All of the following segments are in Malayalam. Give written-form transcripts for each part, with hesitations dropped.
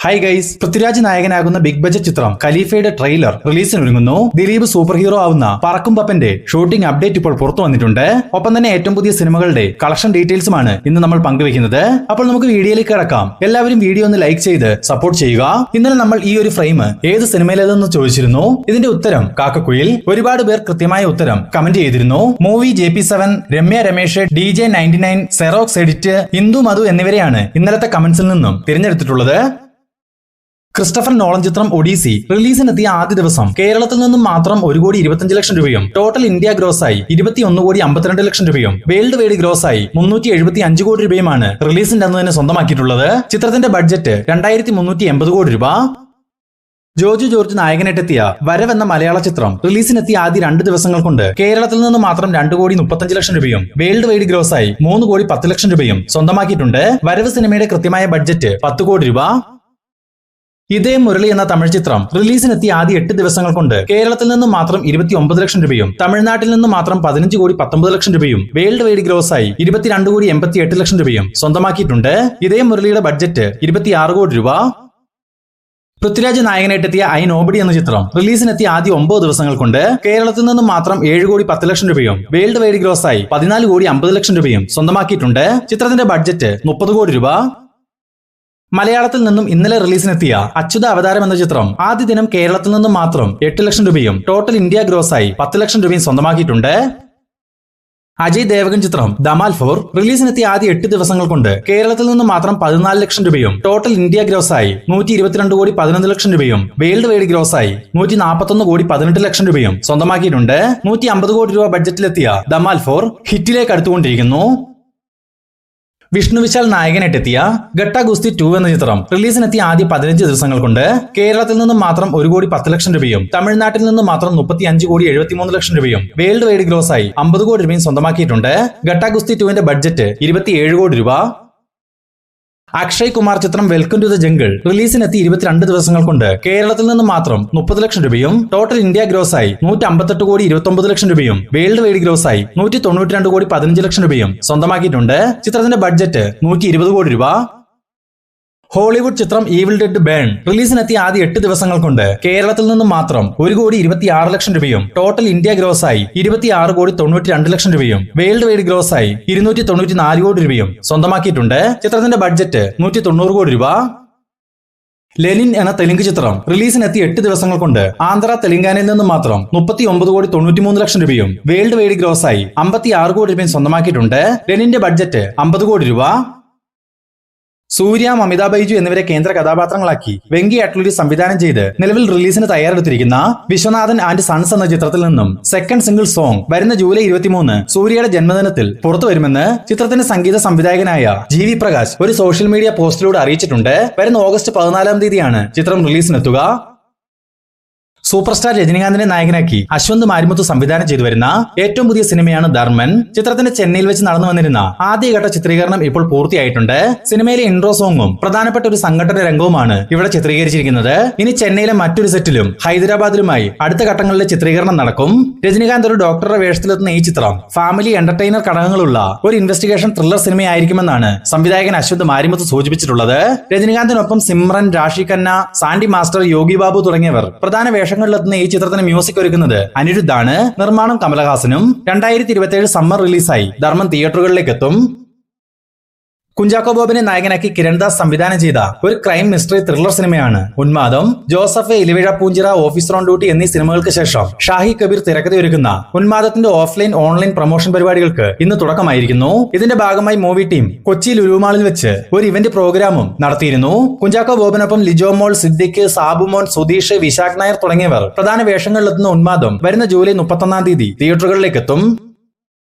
ഹായ് ഗൈസ്, പൃഥ്വിരാജ് നായകനാകുന്ന ബിഗ് ബജറ്റ് ചിത്രം ഖലീഫയുടെ ട്രെയിലർ റിലീസിനൊരുങ്ങുന്നു. ദിലീപ് സൂപ്പർ ഹീറോ ആവുന്ന പറക്കും പപ്പന്റെ ഷൂട്ടിംഗ് അപ്ഡേറ്റ് ഇപ്പോൾ പുറത്തു വന്നിട്ടുണ്ട്. ഒപ്പം തന്നെ ഏറ്റവും പുതിയ സിനിമകളുടെ കളക്ഷൻ ഡീറ്റെയിൽസുമാണ് ഇന്ന് നമ്മൾ പങ്കുവെക്കുന്നത്. അപ്പോൾ നമുക്ക് വീഡിയോയിലേക്ക് കിടക്കാം. എല്ലാവരും വീഡിയോ ഒന്ന് ലൈക്ക് ചെയ്ത് സപ്പോർട്ട് ചെയ്യുക. ഇന്നലെ നമ്മൾ ഈ ഒരു ഫ്രെയിം ഏത് സിനിമയിലേതെന്ന് ചോദിച്ചിരുന്നു. ഇതിന്റെ ഉത്തരം കാക്കക്കുയിൽ. ഒരുപാട് പേർ കൃത്യമായ ഉത്തരം കമന്റ് ചെയ്തിരുന്നു. Movie JP7, Ramya Ramesh, DJ99, xerox edit, Indu Madhu എന്നിവരെയാണ് ഇന്നലത്തെ കമന്റ്സിൽ നിന്നും തിരഞ്ഞെടുത്തിട്ടുള്ളത്. ക്രിസ്റ്റഫർ നോളൻ ചിത്രം ഒഡീസി റിലീസിനെത്തിയ ആദ്യ ദിവസം കേരളത്തിൽ നിന്നും മാത്രം 1,25,00,000 രൂപയും ടോട്ടൽ ഇന്ത്യ ഗ്രോസായി 21,52,00,000 രൂപയും വേൾഡ് വൈഡ് ഗ്രോസായി 375 കോടി രൂപയുമാണ് റിലീസിന്റെ അന്ന് തന്നെ സ്വന്തമാക്കിയിട്ടുള്ളത്. ചിത്രത്തിന്റെ ബഡ്ജറ്റ് 2,380 കോടി രൂപ. ജോജു ജോർജ് നായകനായിട്ടെത്തിയ വരവ് എന്ന മലയാള ചിത്രം റിലീസിനെത്തിയ ആദ്യ 2 ദിവസങ്ങൾ കൊണ്ട് കേരളത്തിൽ നിന്ന് മാത്രം 2,35,00,000 രൂപയും വേൾഡ് വൈഡ് ഗ്രോസായി 3,10,00,000 രൂപയും സ്വന്തമാക്കിയിട്ടുണ്ട്. വരവ് സിനിമയുടെ കൃത്യമായ ബഡ്ജറ്റ് 10 കോടി രൂപ. ഇതേ മുരളി എന്ന തമിഴ് ചിത്രം റിലീസിനെത്തിയ ആദ്യ 8 ദിവസങ്ങൾ കൊണ്ട് കേരളത്തിൽ നിന്ന് മാത്രം 29,00,000 രൂപയും തമിഴ്നാട്ടിൽ നിന്ന് മാത്രം 15,19,00,000 രൂപയും വേൾഡ് വൈഡ് ഗ്രോസായി 22,88,00,000 രൂപയും സ്വന്തമാക്കിയിട്ടുണ്ട്. ഇതേ മുരളിയുടെ ബഡ്ജറ്റ് 26 കോടി രൂപ. പൃഥ്വിരാജ് നായകനായിട്ടെത്തിയ ഐ നോബഡി എന്ന ചിത്രം റിലീസിനെത്തിയ ആദ്യ 9 ദിവസങ്ങൾ കൊണ്ട് കേരളത്തിൽ നിന്ന് മാത്രം 7,10,00,000 രൂപയും വേൾഡ് വൈഡ് ഗ്രോസായി 14,50,00,000 രൂപയും സ്വന്തമാക്കിയിട്ടുണ്ട്. ചിത്രത്തിന്റെ ബഡ്ജറ്റ് 30 കോടി രൂപ. മലയാളത്തിൽ നിന്നും ഇന്നലെ റിലീസിനെത്തിയ അച്യുത അവതാരം എന്ന ചിത്രം ആദ്യ ദിനം കേരളത്തിൽ നിന്നും മാത്രം 8,00,000 രൂപയും ടോട്ടൽ ഇന്ത്യ ഗ്രോസായി 10,00,000 രൂപയും സ്വന്തമാക്കിയിട്ടുണ്ട്. അജയ് ദേവഗൻ ചിത്രം ധമാൽ 4 റിലീസിനെത്തിയ ആദ്യ 8 ദിവസങ്ങൾ കൊണ്ട് കേരളത്തിൽ നിന്ന് മാത്രം 14,00,000 രൂപയും ടോട്ടൽ ഇന്ത്യ ഗ്രോസായി 122,11,00,000 രൂപയും വേൾഡ് വൈഡ് ഗ്രോസായി 141,18,00,000 രൂപയും സ്വന്തമാക്കിയിട്ടുണ്ട്. 150 കോടി രൂപ ബഡ്ജറ്റിലെത്തിയ ധമാൽ 4 ഹിറ്റിലേക്ക് അടുത്തുകൊണ്ടിരിക്കുന്നു. വിഷ്ണു വിശാൽ നായകനായിട്ടെത്തിയ ഗട്ട ഗുസ്തി 2 എന്ന ചിത്രം റിലീസിനെത്തിയ ആദ്യ 15 ദിവസങ്ങൾ കൊണ്ട് കേരളത്തിൽ നിന്ന് മാത്രം 1,10,00,000 രൂപയും തമിഴ്നാട്ടിൽ നിന്ന് മാത്രം 35,73,00,000 രൂപയും വേൾഡ് വൈഡ് ഗ്രോസായി 50 കോടി രൂപയും സ്വന്തമാക്കിയിട്ടുണ്ട്. ഗട്ട ഗുസ്തി 2ന്റെ ബഡ്ജറ്റ് 27 കോടി രൂപ. അക്ഷയ് കുമാർ ചിത്രം വെൽക്കം ടു ദ ജംഗിൾ റിലീസിനെത്തി 22 ദിവസങ്ങൾ കൊണ്ട് കേരളത്തിൽ നിന്ന് മാത്രം 30,00,000 രൂപയും ടോട്ടൽ ഇന്ത്യ ഗ്രോസായി 158,29,00,000 രൂപയും വേൾഡ് വൈഡ് ഗ്രോസായി 192,15,00,000 രൂപയും സ്വന്തമാക്കിയിട്ടുണ്ട്. ചിത്രത്തിന്റെ ബഡ്ജറ്റ് 120 കോടി രൂപ. ഹോളിവുഡ് ചിത്രം ഈവിൾ ഡെഡ് ബേൺ റിലീസിനെത്തിയ ആദ്യ 8 ദിവസങ്ങൾ കൊണ്ട് കേരളത്തിൽ നിന്നും മാത്രം 1,26,00,000 രൂപയും ടോട്ടൽ ഇന്ത്യ ഗ്രോസായി 26,92,00,000 രൂപയും വേൾഡ് വൈഡ് ഗ്രോസായി 294 കോടി രൂപയും സ്വന്തമാക്കിയിട്ടുണ്ട്. ചിത്രത്തിന്റെ ബഡ്ജറ്റ് 190 കോടി രൂപ. ലെനിൻ എന്ന തെലുങ്ക് ചിത്രം റിലീസിനെത്തിയ 8 ദിവസങ്ങൾ കൊണ്ട് ആന്ധ്ര തെലങ്കാനയിൽ നിന്ന് മാത്രം 39,93,00,000 രൂപയും വേൾഡ് വൈഡ് ഗ്രോസായി 56 കോടി രൂപയും സ്വന്തമാക്കിയിട്ടുണ്ട്. ലെനിന്റെ ബഡ്ജറ്റ് 50 കോടി രൂപ. സൂര്യ, മമിത ബൈജു എന്നിവരെ കേന്ദ്ര കഥാപാത്രങ്ങളാക്കി വെങ്കി അട്ലൂരി സംവിധാനം ചെയ്ത് നിലവിൽ റിലീസിന് തയ്യാറെടുത്തിരിക്കുന്ന വിശ്വനാഥൻ ആൻഡ് സൺസ് എന്ന ചിത്രത്തിൽ നിന്നും സെക്കൻഡ് സിംഗിൾ സോങ് വരുന്ന ജൂലൈ 23 സൂര്യയുടെ ജന്മദിനത്തിൽ പുറത്തു വരുമെന്ന് ചിത്രത്തിന്റെ സംഗീത സംവിധായകനായ GV പ്രകാശ് ഒരു സോഷ്യൽ മീഡിയ പോസ്റ്റിലൂടെ അറിയിച്ചിട്ടുണ്ട്. വരുന്ന ഓഗസ്റ്റ് 14 തീയതിയാണ് ചിത്രം റിലീസിനെത്തുക. സൂപ്പർ സ്റ്റാർ രജനികാന്തിനെ നായകനാക്കി അശ്വന്ത് മാരിമുത്ത് സംവിധാനം ചെയ്തു വരുന്ന ഏറ്റവും പുതിയ സിനിമയാണ് ധർമ്മൻ. ചിത്രത്തിന്റെ ചെന്നൈയിൽ വെച്ച് നടന്നു വന്നിരുന്ന ആദ്യഘട്ട ചിത്രീകരണം ഇപ്പോൾ പൂർത്തിയായിട്ടുണ്ട്. സിനിമയിലെ ഇൻട്രോ സോങ്ങും പ്രധാനപ്പെട്ട ഒരു സംഘടന രംഗവുമാണ് ഇവിടെ ചിത്രീകരിച്ചിരിക്കുന്നത്. ഇനി ചെന്നൈയിലെ മറ്റൊരു സെറ്റിലും ഹൈദരാബാദിലുമായി അടുത്ത ഘട്ടങ്ങളിലെ ചിത്രീകരണം നടക്കും. രജനികാന്ത് ഒരു ഡോക്ടറുടെ വേഷത്തിലെത്തുന്ന ഈ ചിത്രം ഫാമിലി എന്റർടൈനർ ഘടകങ്ങളുള്ള ഒരു ഇൻവെസ്റ്റിഗേഷൻ ത്രില്ലർ സിനിമയായിരിക്കുമെന്നാണ് സംവിധായകൻ അശ്വന്ത് മാരിമുത്ത് സൂചിപ്പിച്ചിട്ടുള്ളത്. രജനികാന്തിനൊപ്പം സിമ്രൻ, രാഷി ഖന്ന, സാൻഡി മാസ്റ്റർ, യോഗി ബാബു തുടങ്ങിയവർ പ്രധാന വേഷങ്ങളിലെത്തുന്ന ഈ ചിത്രത്തിന് മ്യൂസിക് ഒരുക്കുന്നത് അനിരുദ്ധാണ്. നിർമ്മാണം കമലഹാസനും. 2027 സമ്മർ റിലീസായി ധർമ്മൻ തിയേറ്ററുകളിലേക്ക് എത്തും. കുഞ്ചാക്കോ ബോബനെ നായകനാക്കി കിരൺദാസ് സംവിധാനം ചെയ്ത ഒരു ക്രൈം മിസ്റ്ററി ത്രില്ലർ സിനിമയാണ് Unmadam. Joseph, Ilaveezha Poonchira, officer on duty എന്നീ സിനിമകൾക്ക് ശേഷം ഷാഹി കബീർ തിരക്കഥയൊരുക്കുന്ന ഉന്മാദത്തിന്റെ ഓഫ്ലൈൻ ഓൺലൈൻ പ്രൊമോഷൻ പരിപാടികൾക്ക് ഇന്ന് തുടക്കമായിരിക്കുന്നു. ഇതിന്റെ ഭാഗമായി മൂവി ടീം കൊച്ചി ലുലുമാളിൽ വെച്ച് ഒരു ഇവന്റ് പ്രോഗ്രാമും നടത്തിയിരുന്നു. കുഞ്ചാക്കോ ബോബിനൊപ്പം ലിജോ മോൾ, സിദ്ദിഖ്, സാബുമോൻ, സുധീഷ്, വിശാഖ് നായർ തുടങ്ങിയവർ പ്രധാന വേഷങ്ങളിലെത്തുന്ന ഉന്മാദം വരുന്ന ജൂലൈ 31 തീയതി തിയേറ്ററുകളിലേക്ക് എത്തും.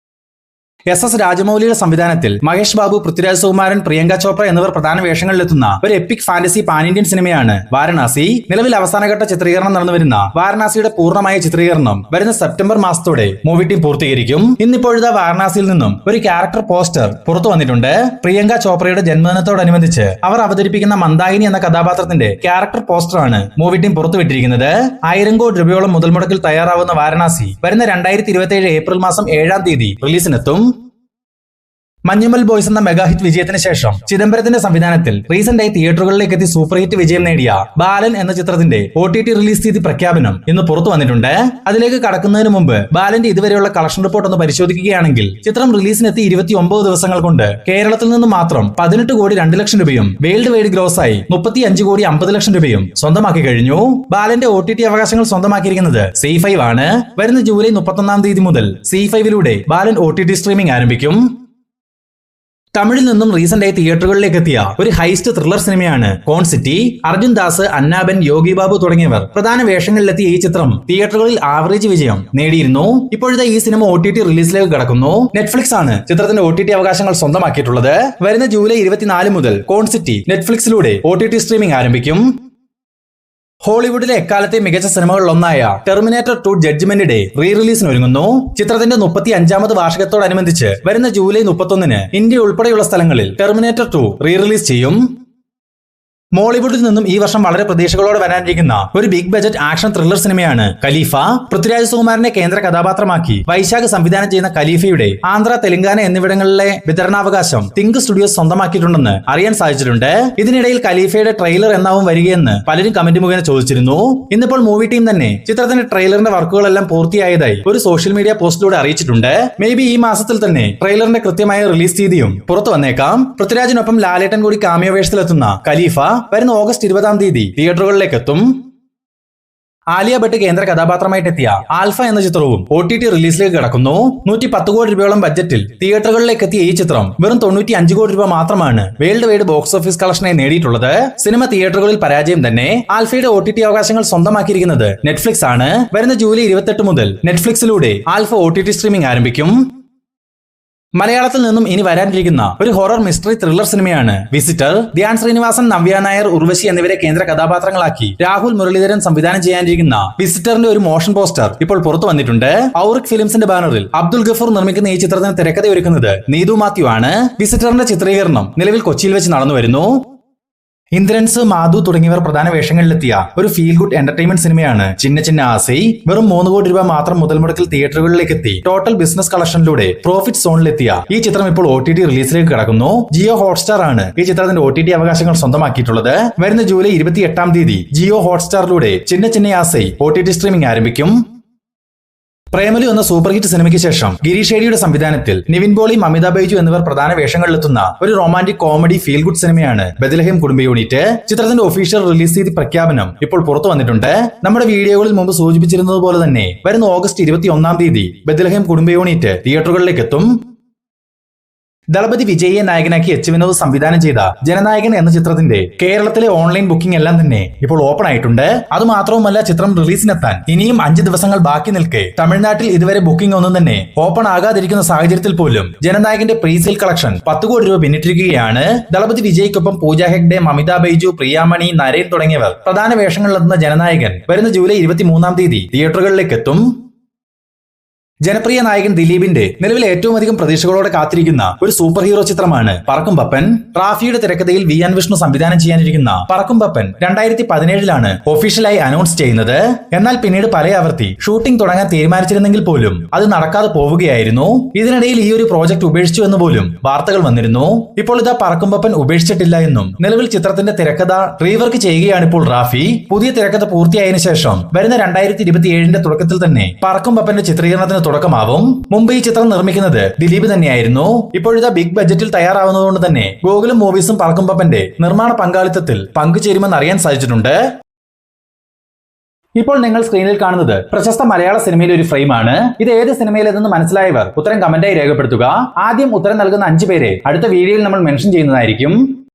SS രാജമൗലിയുടെ സംവിധാനത്തിൽ മഹേഷ് ബാബു, പൃഥ്വിരാജ് സുകുമാരൻ, പ്രിയങ്ക ചോപ്ര എന്നിവർ പ്രധാന വേഷങ്ങളിലെത്തുന്ന ഒരു എപ്പിക് ഫാന്റസി പാൻ ഇന്ത്യൻ സിനിമയാണ് വാരണാസി. നിലവിൽ അവസാനഘട്ട ചിത്രീകരണം നടന്നുവരുന്ന വാരണാസിയുടെ പൂർണ്ണമായ ചിത്രീകരണം വരുന്ന സെപ്റ്റംബർ മാസത്തോടെ മൂവി ടീം പൂർത്തീകരിക്കും. ഇന്നിപ്പോഴത്തെ വാരണാസിയിൽ നിന്നും ഒരു ക്യാരക്ടർ പോസ്റ്റർ പുറത്തു വന്നിട്ടുണ്ട്. പ്രിയങ്ക ചോപ്രയുടെ ജന്മദിനത്തോടനുബന്ധിച്ച് അവർ അവതരിപ്പിക്കുന്ന മന്ദാകിനി എന്ന കഥാപാത്രത്തിന്റെ ക്യാരക്ടർ പോസ്റ്ററാണ് മൂവി ടീം പുറത്തുവിട്ടിരിക്കുന്നത്. 1,000 കോടി രൂപയോളം മുതൽ മുടക്കിൽ തയ്യാറാവുന്ന വാരണാസി വരുന്ന 2027 ഏപ്രിൽ മാസം 7 തീയതി റിലീസിനെത്തും. മഞ്ഞുമൽ ബോയ്സ് എന്ന മെഗാ ഹിറ്റ് വിജയത്തിന് ശേഷം ചിദംബരത്തിന്റെ സംവിധാനത്തിൽ റീസെന്റ് ആയി തിയേറ്ററുകളിലേക്ക് എത്തി സൂപ്പർ ഹിറ്റ് വിജയം നേടിയ ബാലൻ എന്ന ചിത്രത്തിന്റെ OTT റിലീസ് തീയതി പ്രഖ്യാപനം ഇന്ന് പുറത്തു വന്നിട്ടുണ്ട്. അതിലേക്ക് കടക്കുന്നതിന് മുമ്പ് ബാലന്റെ ഇതുവരെയുള്ള കളക്ഷൻ റിപ്പോർട്ട് ഒന്ന് പരിശോധിക്കുകയാണെങ്കിൽ ചിത്രം റിലീസിനെത്തി 29 ദിവസങ്ങൾ കൊണ്ട് കേരളത്തിൽ നിന്ന് മാത്രം 18 കോടി 2 ലക്ഷം രൂപയും വേൾഡ് വൈഡ് ഗ്രോസായി 35 കോടി 50 ലക്ഷം രൂപയും സ്വന്തമാക്കി കഴിഞ്ഞു. ബാലന്റെ OTT അവകാശങ്ങൾ സ്വന്തമാക്കിയിരിക്കുന്നത് C5 ആണ്. വരുന്ന ജൂലൈ 31 തീയതി മുതൽ C5ലൂടെ ബാലൻ OTT സ്ട്രീമിംഗ് ആരംഭിക്കും. തമിഴിൽ നിന്നും റീസെന്റ് ആയി തിയേറ്ററുകളിലേക്ക് എത്തിയ ഒരു ഹൈസ്റ്റ് ത്രില്ലർ സിനിമയാണ് കോൺ സിറ്റി. അർജുൻ ദാസ്, അന്നാബൻ, യോഗി ബാബു തുടങ്ങിയവർ പ്രധാന വേഷങ്ങളിലെത്തിയ ഈ ചിത്രം തിയേറ്ററുകളിൽ ആവറേജ് വിജയം നേടിയിരുന്നു. ഇപ്പോഴത്തെ ഈ സിനിമ OTT റിലീസിലേക്ക് കടക്കുന്നു. നെറ്റ്ഫ്ലിക്സ് ആണ് ചിത്രത്തിന്റെ OTT അവകാശങ്ങൾ സ്വന്തമാക്കിയിട്ടുള്ളത്. വരുന്ന ജൂലൈ 24 മുതൽ കോൺ സിറ്റി നെറ്റ്ഫ്ലിക്സിലൂടെ OTT സ്ട്രീമിംഗ് ആരംഭിക്കും. ഹോളിവുഡിലെ എക്കാലത്തെ മികച്ച സിനിമകളിലൊന്നായ ടെർമിനേറ്റർ 2 ജഡ്ജ്മെന്റ് ഡേ റീ റിലീസിന് ഒരുങ്ങുന്നു. ചിത്രത്തിന്റെ 35ാമത് വാർഷികത്തോടനുബന്ധിച്ച് വരുന്ന ജൂലൈ 31 ഇന്ത്യ ഉൾപ്പെടെയുള്ള സ്ഥലങ്ങളിൽ ടെർമിനേറ്റർ 2 റീ റിലീസ് ചെയ്യും. മോളിവുഡിൽ നിന്നും ഈ വർഷം വളരെ പ്രതീക്ഷകളോടെ വരാനിരിക്കുന്ന ഒരു ബിഗ് ബജറ്റ് ആക്ഷൻ ത്രില്ലർ സിനിമയാണ് ഖലീഫ. പൃഥ്വിരാജ് സുകുമാരനെ കേന്ദ്ര കഥാപാത്രമാക്കി വൈശാഖ് സംവിധാനം ചെയ്യുന്ന ഖലീഫയുടെ ആന്ധ്ര, തെലങ്കാന എന്നിവിടങ്ങളിലെ വിതരണാവകാശം തിങ്ക് സ്റ്റുഡിയോസ് സ്വന്തമാക്കിയിട്ടുണ്ടെന്ന് അറിയാൻ സാധിച്ചിട്ടുണ്ട്. ഇതിനിടയിൽ ഖലീഫയുടെ ട്രെയിലർ എന്നാവും വരികയെന്ന് പലരും കമന്റ് മുഖേന ചോദിച്ചിരുന്നു. ഇന്നിപ്പോൾ മൂവി ടീം തന്നെ ചിത്രത്തിന്റെ ട്രെയിലറിന്റെ വർക്കുകളെല്ലാം പൂർത്തിയായതായി ഒരു സോഷ്യൽ മീഡിയ പോസ്റ്റിലൂടെ അറിയിച്ചിട്ടുണ്ട്. മേ ബി ഈ മാസത്തിൽ തന്നെ ട്രെയിലറിന്റെ കൃത്യമായ റിലീസ് തീയതിയും പുറത്തു വന്നേക്കാം. പൃഥ്വിരാജിനൊപ്പം ലാലേട്ടൻ കൂടി കാമിയോ വേഷത്തിലെത്തുന്ന ഖലീഫ വരുന്ന ഓഗസ്റ്റ് 20 തീയതി തിയേറ്ററുകളിലേക്ക് എത്തും. ആലിയ ഭട്ട് കേന്ദ്ര കഥാപാത്രമായിട്ടെത്തിയ ആൽഫ എന്ന ചിത്രവും OTT റിലീസിലേക്ക് കടക്കുന്നു. 110 കോടി രൂപയോളം ബഡ്ജറ്റിൽ തിയേറ്ററുകളിലേക്ക് എത്തിയ ഈ ചിത്രം വെറും 95 കോടി രൂപ മാത്രമാണ് വേൾഡ് വൈഡ് ബോക്സ് ഓഫീസ് കളക്ഷനായി നേടിയിട്ടുള്ളത്. സിനിമ തിയേറ്ററുകളിൽ പരാജയം തന്നെ. ആൽഫയുടെ OTT അവകാശങ്ങൾ സ്വന്തമാക്കിയിരിക്കുന്നത് നെറ്റ്ഫ്ലിക്സ് ആണ്. വരുന്ന ജൂലൈ 28 മുതൽ നെറ്റ്ഫ്ലിക്സിലൂടെ ആൽഫ OTT സ്ട്രീമിംഗ് ആരംഭിക്കും. മലയാളത്തിൽ നിന്നും ഇനി വരാനിരിക്കുന്ന ഒരു ഹൊറർ മിസ്റ്ററി ത്രില്ലർ സിനിമയാണ് വിസിറ്റർ. ധ്യാൻ ശ്രീനിവാസൻ, നവ്യ നായർ, ഉർവശി എന്നിവരെ കേന്ദ്ര കഥാപാത്രങ്ങളാക്കി രാഹുൽ മുരളീധരൻ സംവിധാനം ചെയ്യാനിരിക്കുന്ന വിസിറ്ററിന്റെ ഒരു മോഷൻ പോസ്റ്റർ ഇപ്പോൾ പുറത്തു വന്നിട്ടുണ്ട്. ഔറിക് ഫിലിംസിന്റെ ബാനറിൽ അബ്ദുൽ ഗഫൂർ നിർമ്മിക്കുന്ന ഈ ചിത്രത്തിന് തിരക്കഥയൊരുക്കുന്നത് നീതു മാത്യു ആണ്. വിസിറ്ററിന്റെ ചിത്രീകരണം നിലവിൽ കൊച്ചിയിൽ വെച്ച് നടന്നു വരുന്നു. ഇന്ദ്രൻസ്, മാധു തുടങ്ങിയവർ പ്രധാന വേഷങ്ങളിലെത്തിയ ഒരു ഫീൽ ഗുഡ് എന്റർടൈൻമെന്റ് സിനിമയാണ് ചിന്ന ചിന്ന ആസൈ. വെറും 3 കോടി രൂപ മാത്രം മുതൽ മുടക്കിൽ തിയേറ്ററുകളിലേക്ക് എത്തി ടോട്ടൽ ബിസിനസ് കളക്ഷനിലൂടെ പ്രോഫിറ്റ് സോണിലെത്തിയ ഈ ചിത്രം ഇപ്പോൾ OTT റിലീസിലേക്ക് കടക്കുന്നു. ജിയോ ഹോട്ട്സ്റ്റാർ ആണ് ഈ ചിത്രത്തിന്റെ OTT അവകാശങ്ങൾ സ്വന്തമാക്കിയിട്ടുള്ളത്. വരുന്ന ജൂലൈ 28 തീയതി ജിയോ ഹോട്ട്സ്റ്റാറിലൂടെ ചിന്ന ചിന്ന ആസൈ OTT സ്ട്രീമിംഗ് ആരംഭിക്കും. പ്രേമലു എന്ന സൂപ്പർ ഹിറ്റ് സിനിമയ്ക്ക് ശേഷം ഗിരീഷ് ഷേഡിയുടെ സംവിധാനത്തിൽ നിവിൻ പോളി, മമിത ബൈജു എന്നിവർ പ്രധാന വേഷങ്ങളിലെത്തുന്ന ഒരു റൊമാന്റിക് കോമഡി ഫീൽ ഗുഡ് സിനിമയാണ് ബെത്ലഹേം കുടുംബ യൂണിറ്റ്. ചിത്രത്തിന്റെ ഒഫീഷ്യൽ റിലീസ് തീയതി പ്രഖ്യാപനം ഇപ്പോൾ പുറത്തു വന്നിട്ടുണ്ട്. നമ്മുടെ വീഡിയോകളിൽ മുമ്പ് സൂചിപ്പിച്ചിരുന്നത് പോലെ തന്നെ വരുന്ന ഓഗസ്റ്റ് 21 തീയതി ബെത്ലഹേം കുടുംബ യൂണിറ്റ് തിയേറ്ററുകളിലേക്ക് എത്തും. ദളപതി വിജയിയെ നായകനാക്കി എച്ച് വിനോദ് സംവിധാനം ചെയ്ത ജനനായകൻ എന്ന ചിത്രത്തിന്റെ കേരളത്തിലെ ഓൺലൈൻ ബുക്കിംഗ് എല്ലാം തന്നെ ഇപ്പോൾ ഓപ്പൺ ആയിട്ടുണ്ട്. അതുമാത്രവുമല്ല, ചിത്രം റിലീസിനെത്താൻ ഇനിയും 5 ദിവസങ്ങൾ ബാക്കി നിൽക്കെ തമിഴ്നാട്ടിൽ ഇതുവരെ ബുക്കിംഗ് ഒന്നും തന്നെ ഓപ്പൺ ആകാതിരിക്കുന്ന സാഹചര്യത്തിൽ പോലും ജനനായകന്റെ പ്രീസെയിൽ കളക്ഷൻ 10 കോടി രൂപ പിന്നിട്ടിരിക്കുകയാണ്. ദളപതി വിജയ്ക്കൊപ്പം പൂജ ഹെഗ്ഡെ, മമിത ബൈജു, പ്രിയാമണി, നരേൻ തുടങ്ങിയവർ പ്രധാന വേഷങ്ങളിലെത്തുന്ന ജനനായകൻ വരുന്ന ജൂലൈ 23 തീയതി തിയേറ്ററുകളിലേക്ക് എത്തും. ജനപ്രിയ നായകൻ ദിലീപിന്റെ നിലവിൽ ഏറ്റവും അധികം പ്രതീക്ഷകളോടെ കാത്തിരിക്കുന്ന ഒരു സൂപ്പർ ഹീറോ ചിത്രമാണ് പറക്കും പപ്പൻ. റാഫിയുടെ തിരക്കഥയിൽ VN വിഷ്ണു സംവിധാനം ചെയ്യാനിരിക്കുന്ന പറക്കും പപ്പൻ 2017 ഒഫീഷ്യലായി അനൗൺസ് ചെയ്യുന്നത്. എന്നാൽ പിന്നീട് പല ആവർത്തി ഷൂട്ടിംഗ് തുടങ്ങാൻ തീരുമാനിച്ചിരുന്നെങ്കിൽ പോലും അത് നടക്കാതെ പോവുകയായിരുന്നു. ഇതിനിടയിൽ ഈ ഒരു പ്രോജക്ട് ഉപേക്ഷിച്ചു എന്ന് പോലും വാർത്തകൾ വന്നിരുന്നു. ഇപ്പോൾ ഇതാ പറക്കും പപ്പൻ ഉപേക്ഷിച്ചിട്ടില്ല എന്നും നിലവിൽ ചിത്രത്തിന്റെ തിരക്കഥ റീവർക്ക് ചെയ്യുകയാണ് ഇപ്പോൾ റാഫി. പുതിയ തിരക്കഥ പൂർത്തിയായതിനു ശേഷം വരുന്ന 2027 തുടക്കത്തിൽ തന്നെ പറക്കും പപ്പന്റെ ചിത്രീകരണത്തിന് തുടക്കമാവും. മുമ്പ് ഈ ചിത്രം നിർമ്മിക്കുന്നത് ദിലീപ് തന്നെയായിരുന്നു. ഇപ്പോഴിതാ ബിഗ് ബഡ്ജറ്റിൽ തയ്യാറാവുന്നതുകൊണ്ട് തന്നെ ഗൂഗിളും മൂവീസും പറക്കും പപ്പന്റെ നിർമ്മാണ പങ്കാളിത്തത്തിൽ പങ്കുചേരുമെന്ന് അറിയാൻ സാധിച്ചിട്ടുണ്ട്. ഇപ്പോൾ നിങ്ങൾ സ്ക്രീനിൽ കാണുന്നത് പ്രശസ്ത മലയാള സിനിമയിലെ ഒരു ഫ്രെയിമാണ്. ഇത് ഏത് സിനിമയിലേതെന്ന് മനസ്സിലായവർ ഉത്തരം കമന്റായി രേഖപ്പെടുത്തുക. ആദ്യം ഉത്തരം നൽകുന്ന 5 പേരെ അടുത്ത വീഡിയോയിൽ നമ്മൾ മെൻഷൻ ചെയ്യുന്നതായിരിക്കും.